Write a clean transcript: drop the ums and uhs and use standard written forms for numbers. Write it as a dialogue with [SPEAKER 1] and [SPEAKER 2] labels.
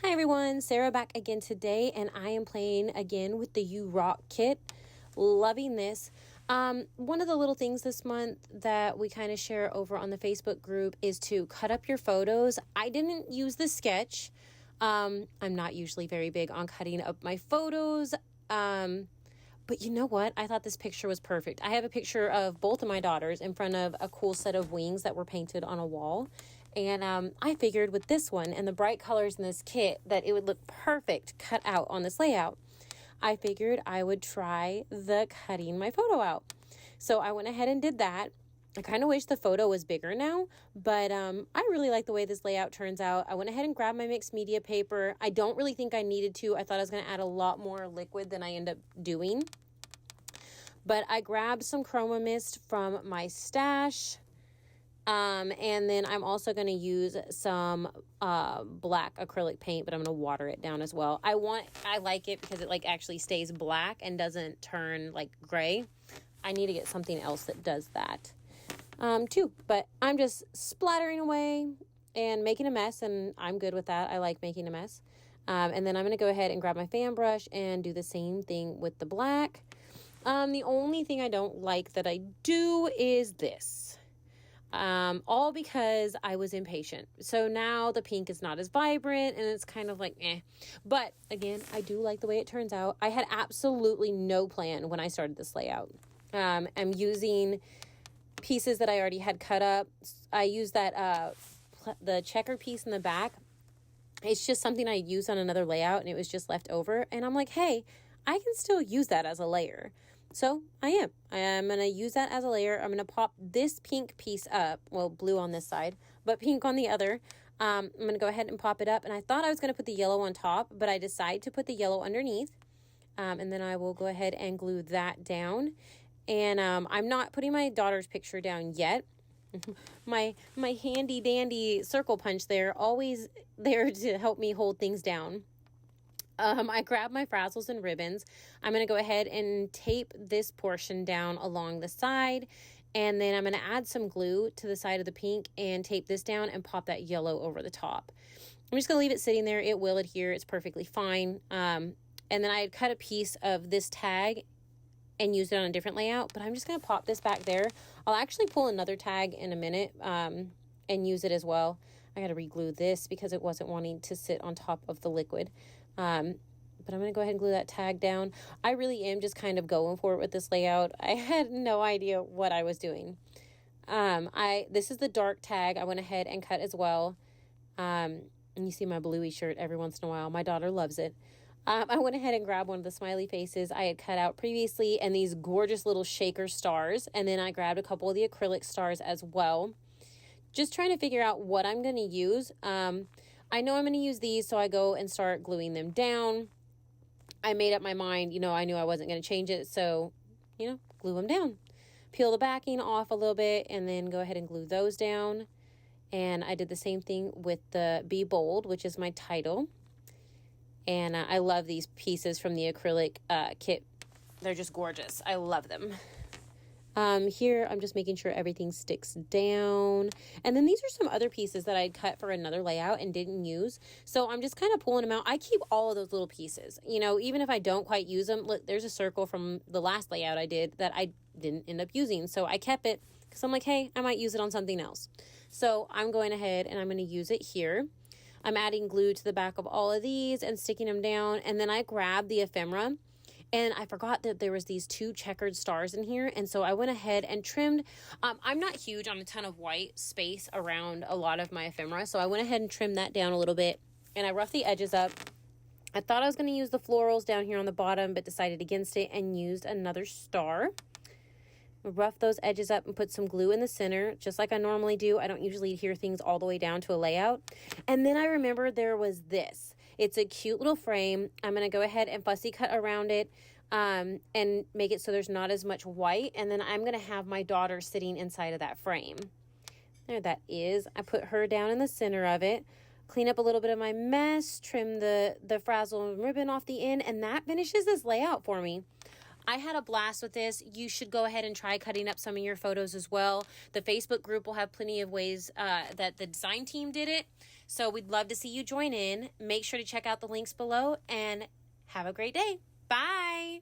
[SPEAKER 1] Hi everyone, Sarah back again today, and I am playing again with the You Rock kit. Loving this. One of the little things this month that we kind of share over on the Facebook group is to cut up your photos. I didn't use the sketch. I'm not usually very big on cutting up my photos. But you know what? I thought this picture was perfect. I have a picture of both of my daughters in front of a cool set of wings that were painted on a wall. And I figured with this one and the bright colors in this kit that it would look perfect cut out on this layout. I figured I would try the cutting my photo out. So I went ahead and did that. I kind of wish the photo was bigger now, but I really like the way this layout turns out. I went ahead and grabbed my mixed media paper. I don't really think I needed to. I thought I was going to add a lot more liquid than I end up doing. But I grabbed some chroma mist from my stash. And then I'm also going to use some black acrylic paint, but I'm going to water it down as well. I like it because it like actually stays black and doesn't turn like gray. I need to get something else that does that too. But I'm just splattering away and making a mess, and I'm good with that. I like making a mess. And then I'm going to go ahead and grab my fan brush and do the same thing with the black. The only thing I don't like that I do is this. All because I was impatient. So now the pink is not as vibrant and it's kind of like, eh. But again, I do like the way it turns out. I had absolutely no plan when I started this layout. I'm using pieces that I already had cut up. I used that, the checker piece in the back. It's just something I used on another layout and it was just left over. And I'm like, hey, I can still use that as a layer. So I am going to use that as a layer. I'm going to pop this pink piece up. Well, blue on this side, but pink on the other. I'm going to go ahead and pop it up. And I thought I was going to put the yellow on top, but I decided to put the yellow underneath. And then I will go ahead and glue that down. And I'm not putting my daughter's picture down yet. my handy dandy circle punch there, always there to help me hold things down. I grabbed my frazzles and ribbons. I'm going to go ahead and tape this portion down along the side. And then I'm going to add some glue to the side of the pink and tape this down and pop that yellow over the top. I'm just going to leave it sitting there. It will adhere. It's perfectly fine. And then I had cut a piece of this tag and used it on a different layout. But I'm just going to pop this back there. I'll actually pull another tag in a minute and use it as well. I got to re-glue this because it wasn't wanting to sit on top of the liquid. But I'm going to go ahead and glue that tag down. I really am just kind of going for it with this layout. I had no idea what I was doing. This is the dark tag. I went ahead and cut as well. And you see my bluey shirt every once in a while. My daughter loves it. I went ahead and grabbed one of the smiley faces I had cut out previously and these gorgeous little shaker stars. And then I grabbed a couple of the acrylic stars as well. Just trying to figure out what I'm going to use. I know I'm going to use these, so I go and start gluing them down. I made up my mind, I knew I wasn't going to change it, so, glue them down. Peel the backing off a little bit, and then go ahead and glue those down. And I did the same thing with the Be Bold, which is my title. And I love these pieces from the acrylic kit. They're just gorgeous. I love them. Here, I'm just making sure everything sticks down. And then these are some other pieces that I'd cut for another layout and didn't use. So I'm just kind of pulling them out. I keep all of those little pieces, even if I don't quite use them. Look, there's a circle from the last layout I did that I didn't end up using. So I kept it because I'm like, hey, I might use it on something else. So I'm going ahead and I'm going to use it here. I'm adding glue to the back of all of these and sticking them down. And then I grabbed the ephemera. And I forgot that there was these two checkered stars in here. And so I went ahead and trimmed. I'm not huge on a ton of white space around a lot of my ephemera. So I went ahead and trimmed that down a little bit. And I roughed the edges up. I thought I was going to use the florals down here on the bottom, but decided against it and used another star. Rough those edges up and put some glue in the center, just like I normally do. I don't usually adhere things all the way down to a layout. And then I remembered there was this. It's a cute little frame. I'm going to go ahead and fussy cut around it and make it so there's not as much white. And then I'm going to have my daughter sitting inside of that frame. There that is. I put her down in the center of it. Clean up a little bit of my mess. Trim the frazzle and ribbon off the end. And that finishes this layout for me. I had a blast with this. You should go ahead and try cutting up some of your photos as well. The Facebook group will have plenty of ways that the design team did it. So we'd love to see you join in. Make sure to check out the links below and have a great day. Bye.